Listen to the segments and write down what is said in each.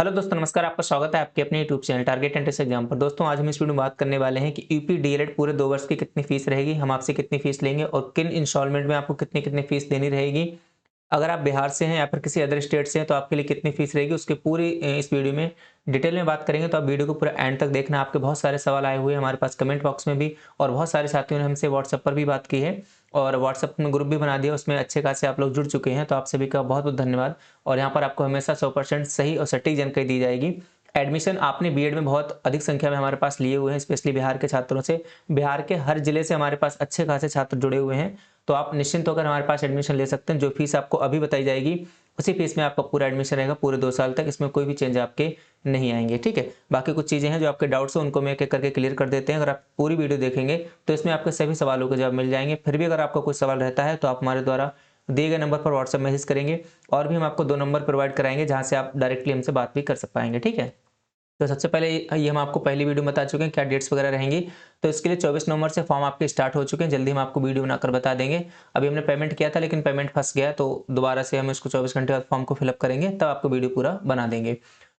Hello दोस्तों, नमस्कार। आपका स्वागत है आपके अपने YouTube channel target entrance exam पर। दोस्तों, आज हम इस वीडियो में बात करने वाले हैं कि यूपी डीएलएड पूरे 2 वर्ष की कितनी फीस रहेगी, हम आपसे कितनी फीस लेंगे और किन इंस्टॉलमेंट में आपको कितनी कितनी फीस देनी रहेगी। अगर आप बिहार से हैं या फिर किसी अदर स्टेट से हैं तो आपके लिए कितनी फीस रहेगी, उसकी पूरी इस वीडियो में डिटेल में बात करेंगे। तो आप वीडियो को पूरा एंड तक देखना। आपके बहुत सारे सवाल आए हुए हैं हमारे पास कमेंट बॉक्स में भी, और बहुत सारे साथियों ने हमसे व्हाट्सएप पर भी बात की है और व्हाट्सएप में ग्रुप भी बना दिया, उसमें अच्छे खासे आप लोग जुड़ चुके हैं। तो आप सभी का बहुत बहुत धन्यवाद। और यहाँ पर आपको हमेशा 100% सही और सटीक जानकारी दी जाएगी। एडमिशन आपने बीएड में बहुत अधिक संख्या में हमारे पास लिए हुए हैं, स्पेशली बिहार के छात्रों से। बिहार के हर जिले से हमारे पास अच्छे खासे छात्र जुड़े हुए हैं। तो आप निश्चिंत होकर हमारे पास एडमिशन ले सकते हैं। जो फीस आपको अभी बताई जाएगी उसी फीस में आपका पूरा एडमिशन रहेगा पूरे 2 साल तक। इसमें कोई भी चेंज आपके नहीं आएंगे, ठीक है। बाकी कुछ चीज़ें हैं जो आपके डाउट्स हैं उनको मैं एक एक करके क्लियर कर देते हैं। अगर आप पूरी वीडियो देखेंगे तो इसमें आपके सभी सवालों के जवाब मिल जाएंगे। फिर भी अगर आपका कोई सवाल रहता है तो आप हमारे द्वारा दिए गए नंबर पर व्हाट्सएप मैसेज करेंगे, और भी हम आपको 2 नंबर प्रोवाइड कराएंगे जहां से आप डायरेक्टली हमसे बात भी कर सक पाएंगे, ठीक है। तो सबसे पहले ये हम आपको पहली वीडियो में बता चुके हैं क्या डेट्स वगैरह रहेंगी। तो इसके लिए 24 नवंबर से फॉर्म आपके स्टार्ट हो चुके हैं। जल्दी हम आपको वीडियो बनाकर बता देंगे। अभी हमने पेमेंट किया था लेकिन पेमेंट फंस गया, तो दोबारा से हम इसको 24 घंटे बाद फॉर्म को फिलअप करेंगे, तब आपको वीडियो पूरा बना देंगे।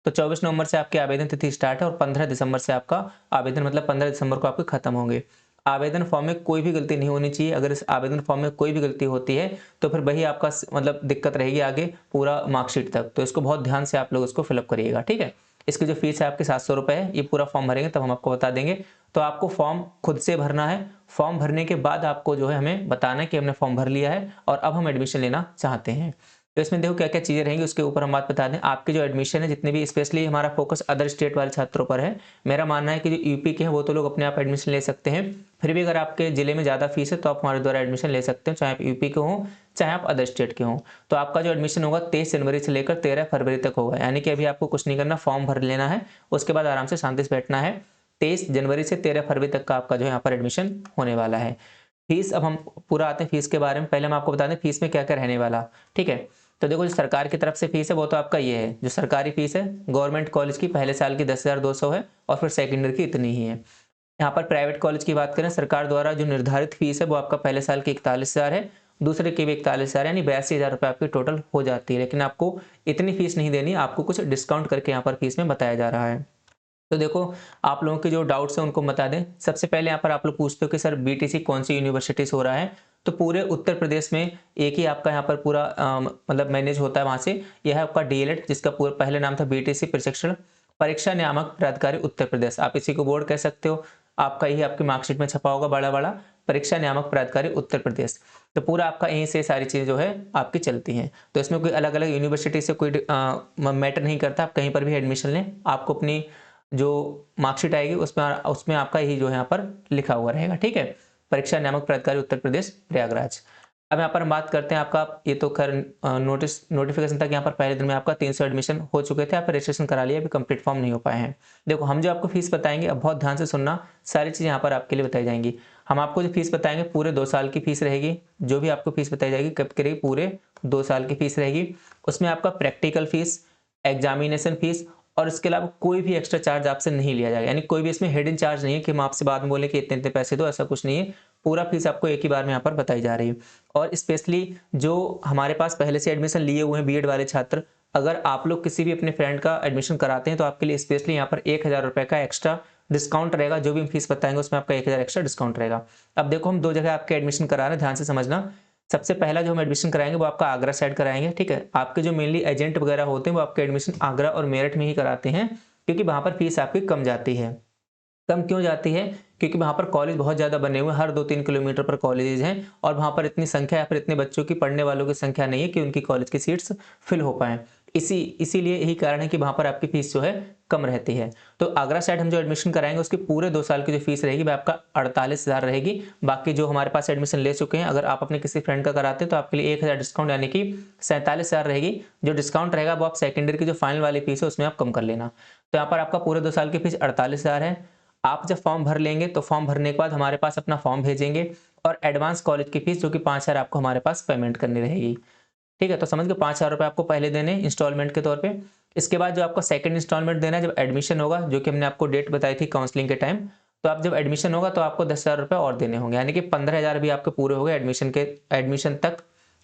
तो 24 नवंबर से आपकी आवेदन तिथि स्टार्ट है और 15 दिसंबर से आपका आवेदन, मतलब 15 दिसंबर को आपके खत्म होंगे। आवेदन फॉर्म में कोई भी गलती नहीं होनी चाहिए। अगर इस आवेदन फॉर्म में कोई भी गलती होती है तो फिर वही आपका मतलब दिक्कत रहेगी आगे पूरा मार्कशीट तक। तो इसको बहुत ध्यान से आप लोग इसको फिलअप करिएगा, ठीक है। इसकी जो फीस है आपकी 700 रुपये है। ये पूरा फॉर्म भरेंगे तब हम आपको बता देंगे। तो आपको फॉर्म खुद से भरना है। फॉर्म भरने के बाद आपको जो है हमें बताना है कि हमने फॉर्म भर लिया है और अब हम एडमिशन लेना चाहते हैं। तो इसमें देखो क्या क्या चीज़ें रहेंगी, उसके ऊपर हम बात बता दें। आपके जो एडमिशन है, जितने भी, स्पेशली हमारा फोकस अदर स्टेट वाले छात्रों पर है। मेरा मानना है कि जो यूपी के हैं वो तो लोग अपने आप एडमिशन ले सकते हैं। फिर भी अगर आपके जिले में ज़्यादा फीस है तो आप हमारे द्वारा एडमिशन ले सकते हैं, चाहे आप यूपी के हों चाहे आप अदर स्टेट के हों। तो आपका जो एडमिशन होगा 23 जनवरी से लेकर 13 फरवरी तक होगा। यानी कि अभी आपको कुछ नहीं करना, फॉर्म भर लेना है, उसके बाद आराम से शांति से बैठना है। 23 जनवरी से 13 फरवरी तक का आपका जो है यहाँ पर एडमिशन होने वाला है। फीस, अब हम पूरा आते हैं फीस के बारे में। पहले हम आपको बता दें फीस में क्या क्या रहने वाला, ठीक है। तो देखो, जो सरकार की तरफ से फीस है वो तो आपका ये है। जो सरकारी फीस है गवर्नमेंट कॉलेज की, पहले साल की 10,200 है और फिर सेकेंड ईयर की इतनी ही है। यहाँ पर प्राइवेट कॉलेज की बात करें, सरकार द्वारा जो निर्धारित फीस है वो आपका पहले साल की 41,000 है, दूसरे की भी 41,000, यानी 82,000 रुपये आपकी टोटल हो जाती है। लेकिन आपको इतनी फीस नहीं देनी, आपको कुछ डिस्काउंट करके यहाँ पर फीस में बताया जा रहा है। तो देखो, आप लोगों के जो डाउट्स हैं उनको बता दें। सबसे पहले यहाँ पर आप लोग पूछते हो कि सर बीटीसी कौन सी यूनिवर्सिटी से हो रहा है। तो पूरे उत्तर प्रदेश में एक ही आपका यहाँ पर पूरा मतलब मैनेज होता है वहाँ से। यह है आपका डीएलएड, जिसका पूरा पहले नाम था बीटीसी प्रशिक्षण परीक्षा नियामक प्राधिकारी उत्तर प्रदेश। आप इसी को बोर्ड कह सकते हो। आपका यही आपकी मार्कशीट में छपा होगा बड़ा बड़ा, परीक्षा नियामक प्राधिकारी उत्तर प्रदेश। तो पूरा आपका यहीं से सारी चीज़ें जो है आपकी चलती हैं। तो इसमें कोई अलग अलग यूनिवर्सिटी से कोई मैटर नहीं करता। आप कहीं पर भी एडमिशन लें, आपको अपनी जो मार्कशीट आएगी उसमें आपका यही जो है यहाँ पर लिखा हुआ रहेगा, ठीक है। परीक्षा नियामक प्राधिकारी उत्तर प्रदेश प्रयागराज। अब यहाँ पर हम बात करते हैं आपका, ये तो खैर नोटिफिकेशन तक यहाँ पर पहले दिन में आपका 300 एडमिशन हो चुके थे। आप रजिस्ट्रेशन करा लिया, अभी कंप्लीट फॉर्म नहीं हो पाए हैं। देखो, हम जो आपको फीस बताएंगे, अब बहुत ध्यान से सुनना, सारी चीज़ें यहाँ पर आपके लिए बताई जाएंगी। हम आपको जो फीस बताएंगे पूरे 2 साल की फीस रहेगी। जो भी आपको फीस बताई जाएगी कब करेगी, पूरे 2 साल की फीस रहेगी। उसमें आपका प्रैक्टिकल फीस, एग्जामिनेशन फीस और इसके अलावा कोई भी एक्स्ट्रा चार्ज आपसे नहीं लिया जाएगा। यानी कोई भी इसमें हिडन चार्ज नहीं है कि हम आपसे बाद में बोले कि इतने इतने पैसे दो, ऐसा कुछ नहीं है। पूरा फीस आपको एक ही बार में यहाँ पर बताई जा रही है। और स्पेशली जो हमारे पास पहले से एडमिशन लिए हुए हैं बीएड वाले छात्र, अगर आप लोग किसी भी अपने फ्रेंड का एडमिशन कराते हैं तो आपके लिए स्पेशली यहाँ पर 1,000 रुपये का एक्स्ट्रा डिस्काउंट रहेगा। जो भी हम फीस बताएंगे उसमें आपका 1,000 एक्स्ट्रा डिस्काउंट रहेगा। अब देखो, हम 2 जगह आपके एडमिशन करा रहे हैं, ध्यान से समझना। सबसे पहला जो हम एडमिशन कराएंगे वो आपका आगरा साइड कराएंगे, ठीक है। आपके जो मेनली एजेंट वगैरह होते हैं वो आपके एडमिशन आगरा और मेरठ में ही कराते हैं, क्योंकि वहाँ पर फीस आपकी कम जाती है। कम क्यों जाती है? क्योंकि वहाँ पर कॉलेज बहुत ज़्यादा बने हुए हैं, हर 2-3 किलोमीटर पर कॉलेजेस हैं और वहाँ पर इतनी संख्या या फिर इतने बच्चों की, पढ़ने वालों की संख्या नहीं है कि उनकी कॉलेज की सीट्स फिल हो पाएँ। इसीलिए यही कारण है कि वहाँ पर आपकी फीस जो है कम रहती है। तो आगरा साइड हम जो एडमिशन कराएंगे उसकी पूरे 2 साल की जो फीस रहेगी वह आपका 48,000 रहेगी। बाकी जो हमारे पास एडमिशन ले चुके हैं, अगर आप अपने किसी फ्रेंड का कराते हैं तो आपके लिए 1,000 डिस्काउंट, यानी कि 47,000 रहेगी। जो डिस्काउंट रहेगा वो आप सेकेंड ईयर की जो फाइनल वाली फीस है उसमें आप कम कर लेना। तो यहाँ पर आपका पूरे 2 साल की फीस 48,000 है। आप जब फॉर्म भर लेंगे तो फॉर्म भरने के बाद हमारे पास अपना फॉर्म भेजेंगे और एडवांस कॉलेज की फीस जो कि 5,000 आपको हमारे पास पेमेंट करनी रहेगी, ठीक है। तो समझ के 5,000 रुपये आपको पहले देने इंस्टॉलमेंट के तौर पे। इसके बाद जो आपको सेकंड इंस्टॉलमेंट देना है जब एडमिशन होगा, जो कि हमने आपको डेट बताई थी काउंसलिंग के टाइम। तो आप जब एडमिशन होगा तो आपको 10,000 रुपये और देने होंगे, यानी कि 15,000 भी आपके पूरे हो गए एडमिशन तक।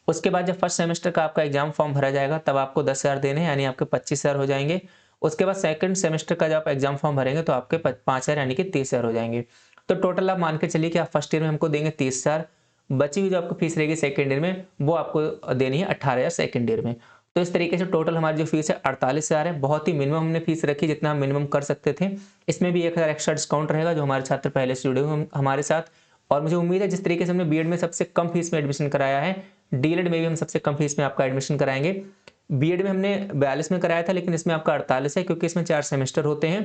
उसके बाद जब फर्स्ट सेमेस्टर का आपका एग्जाम फॉर्म भरा जाएगा तब आपको 10,000 देने हैं, यानी आपके 25,000 हो जाएंगे। उसके बाद सेकंड सेमेस्टर का जब आप एग्जाम फॉर्म भरेंगे तो आपके 5,000 यानी कि 30,000 हो जाएंगे। तो टोटल आप मान के चलिए कि आप फर्स्ट ईयर में हमको देंगे 30,000, बची हुई जो आपको फीस रहेगी सेकंड ईयर में वो आपको देनी है 18,000 सेकंड ईयर में। तो इस तरीके से टोटल हमारी जो फीस है 48,000 है। बहुत ही मिनिमम हमने फीस रखी जितना हम मिनिमम कर सकते थे। इसमें भी 1,000 एक्स्ट्रा डिस्काउंट रहेगा जो हमारे छात्र पहले से जुड़े हुए हमारे साथ। और मुझे उम्मीद है जिस तरीके से हमने बीएड में सबसे कम फीस में एडमिशन कराया है, डीएलएड में भी हम सबसे कम फीस में आपका एडमिशन कराएंगे। बीएड में हमने 42 में कराया था, लेकिन इसमें आपका 48 है क्योंकि इसमें 4 सेमेस्टर होते हैं।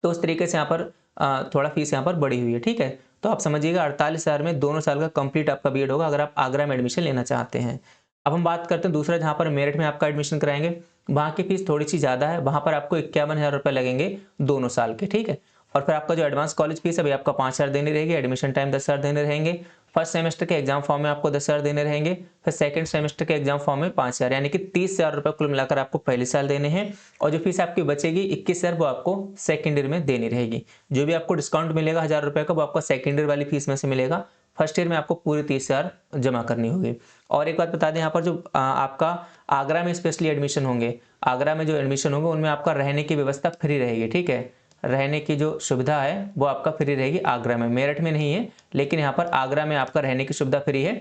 तो उस तरीके से यहाँ पर थोड़ा फीस यहाँ पर बढ़ी हुई है, ठीक है। तो आप समझिएगा 48,000 में दोनों साल का कंप्लीट आपका बीएड होगा अगर आप आगरा में एडमिशन लेना चाहते हैं। अब हम बात करते हैं दूसरा, जहाँ पर मेरठ में आपका एडमिशन कराएंगे, वहाँ की फीस थोड़ी सी ज़्यादा है। वहाँ पर आपको 51,000 रुपये लगेंगे दोनों साल के, ठीक है। और फिर आपका जो एडवांस कॉलेज फीस है आपका 5,000 देनी रहेगी, एडमिशन टाइम 10,000 देने रहेंगे। फर्स्ट सेमेस्टर के एग्जाम फॉर्म में आपको 10,000 देने रहेंगे, फिर सेकंड सेमेस्टर के एग्जाम फॉर्म में 5,000, यानी कि 30,000 रुपये कुल मिलाकर आपको पहले साल देने हैं। और जो फीस आपकी बचेगी 21,000 वो आपको सेकंड ईयर में देनी रहेगी। जो भी आपको डिस्काउंट मिलेगा 1,000 रुपये का वो आपको सेकंड ईयर वाली फीस में से मिलेगा। फर्स्ट ईयर में आपको पूरी 30,000 जमा करनी होगी। और एक बात बता दें, यहाँ पर जो आपका आगरा में स्पेशली एडमिशन होंगे, आगरा में जो एडमिशन होंगे उनमें आपका रहने की व्यवस्था फ्री रहेगी, ठीक है। रहने की जो सुविधा है वो आपका फ्री रहेगी आगरा में, मेरठ में नहीं है, लेकिन यहाँ पर आगरा में आपका रहने की सुविधा फ्री है।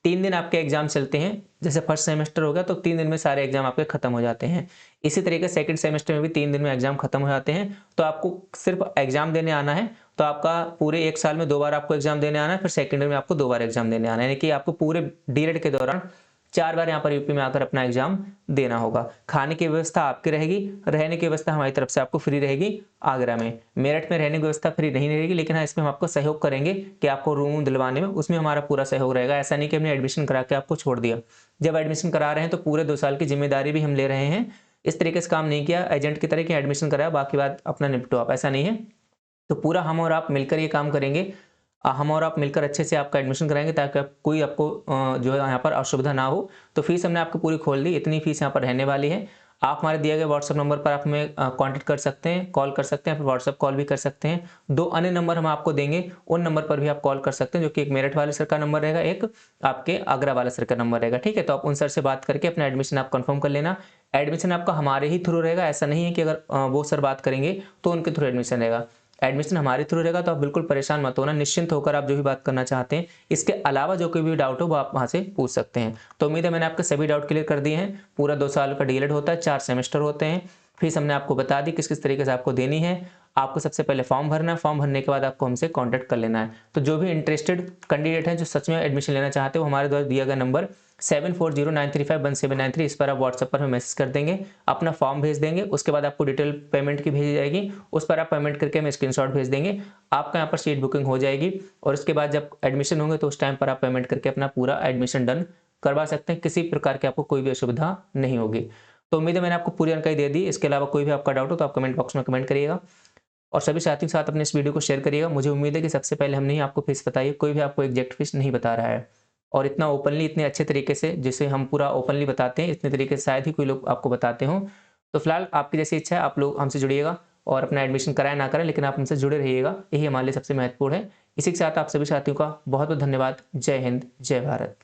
3 दिन आपके एग्जाम चलते हैं, जैसे फर्स्ट सेमेस्टर हो गया तो 3 दिन में सारे एग्जाम आपके खत्म हो जाते हैं। इसी तरीके सेकंड सेमेस्टर में भी 3 दिन में एग्जाम खत्म हो जाते हैं। तो आपको सिर्फ एग्जाम देने आना है। तो आपका पूरे 1 साल में 2 बार आपको एग्जाम देने आना है, फिर सेकंड ईयर में आपको 2 बार एग्जाम देने आना है, यानी कि आपको पूरे डीएलएड के दौरान 4 बार यहाँ पर यूपी में आकर अपना एग्जाम देना होगा। खाने की व्यवस्था आपकी रहेगी, रहने की व्यवस्था हमारी तरफ से आपको फ्री रहेगी आगरा में। मेरठ में रहने की व्यवस्था फ्री नहीं रहेगी, लेकिन हाँ इसमें हम आपको सहयोग करेंगे कि आपको रूम दिलवाने में, उसमें हमारा पूरा सहयोग रहेगा। ऐसा नहीं कि हमने एडमिशन करा के आपको छोड़ दिया। जब एडमिशन करा रहे हैं तो पूरे 2 साल की जिम्मेदारी भी हम ले रहे हैं। इस तरीके से काम नहीं किया एजेंट की तरह कि एडमिशन कराया बाकी बात अपना निपटो आप, ऐसा नहीं है। तो पूरा हम और आप मिलकर ये काम करेंगे। हम और आप मिलकर अच्छे से आपका एडमिशन कराएंगे ताकि कोई आपको जो है यहाँ पर असुविधा ना हो। तो फीस हमने आपको पूरी खोल दी, इतनी फीस यहाँ पर रहने वाली है। आप हमारे दिए गए व्हाट्सएप नंबर पर आप हमें कांटेक्ट कर सकते हैं, कॉल कर सकते हैं, फिर व्हाट्सएप कॉल भी कर सकते हैं। 2 अन्य नंबर हम आपको देंगे, उन नंबर पर भी आप कॉल कर सकते हैं, जो कि एक मेरठ वाले सर का नंबर रहेगा, एक आपके आगरा वाला सर का नंबर रहेगा, ठीक है। तो आप उन सर से बात करके अपना एडमिशन आप कंफर्म कर लेना। एडमिशन आपका हमारे ही थ्रू रहेगा, ऐसा नहीं है कि अगर वो सर बात करेंगे तो उनके थ्रू एडमिशन रहेगा। एडमिशन हमारे थ्रू रहेगा, तो आप बिल्कुल परेशान मत होना, निश्चिंत होकर आप जो भी बात करना चाहते हैं, इसके अलावा जो कोई भी डाउट हो वो आप वहां से पूछ सकते हैं। तो उम्मीद है मैंने आपके सभी डाउट क्लियर कर दिए हैं। पूरा 2 साल का डीएलएड होता है, 4 सेमेस्टर होते हैं। फीस हमने आपको बता दी किस किस तरीके से आपको देनी है। आपको सबसे पहले फॉर्म भरना है, फॉर्म भरने के बाद आपको हमसे कांटेक्ट कर लेना है। तो जो भी इंटरेस्टेड कैंडिडेट हैं जो सच में एडमिशन लेना चाहते हैं, वो हमारे द्वारा दिया गया नंबर 7409351793 इस पर आप व्हाट्सएप पर हमें मैसेज कर देंगे, अपना फॉर्म भेज देंगे। उसके बाद आपको डिटेल पेमेंट की भेजी जाएगी, उस पर आप पेमेंट करके हमें स्क्रीनशॉट भेज देंगे। आपका यहाँ पर सीट बुकिंग हो जाएगी और उसके बाद जब एडमिशन होंगे तो उस टाइम पर आप पेमेंट करके अपना पूरा एडमिशन डन करवा सकते हैं। किसी प्रकार की आपको कोई भी असुविधा नहीं होगी। तो उम्मीद है मैंने आपको पूरी जानकारी दे दी। इसके अलावा कोई भी आपका डाउट हो तो आप कमेंट बॉक्स में कमेंट करिएगा और सभी साथियों के साथ अपने इस वीडियो को शेयर करिएगा। मुझे उम्मीद है कि सबसे पहले हमने ही आपको फीस बताई है, कोई भी आपको एग्जैक्ट फीस नहीं बता रहा है। और इतना ओपनली, इतने अच्छे तरीके से जिसे हम पूरा ओपनली बताते हैं, इतने तरीके से शायद ही कोई लोग आपको बताते हों। तो फिलहाल आपकी जैसी इच्छा है, आप लोग हमसे जुड़िएगा और अपना एडमिशन कराएं ना करें, लेकिन आप हमसे जुड़े रहिएगा, यही हमारे लिए सबसे महत्वपूर्ण है। इसी के साथ आप सभी साथियों का बहुत बहुत धन्यवाद। जय हिंद, जय भारत।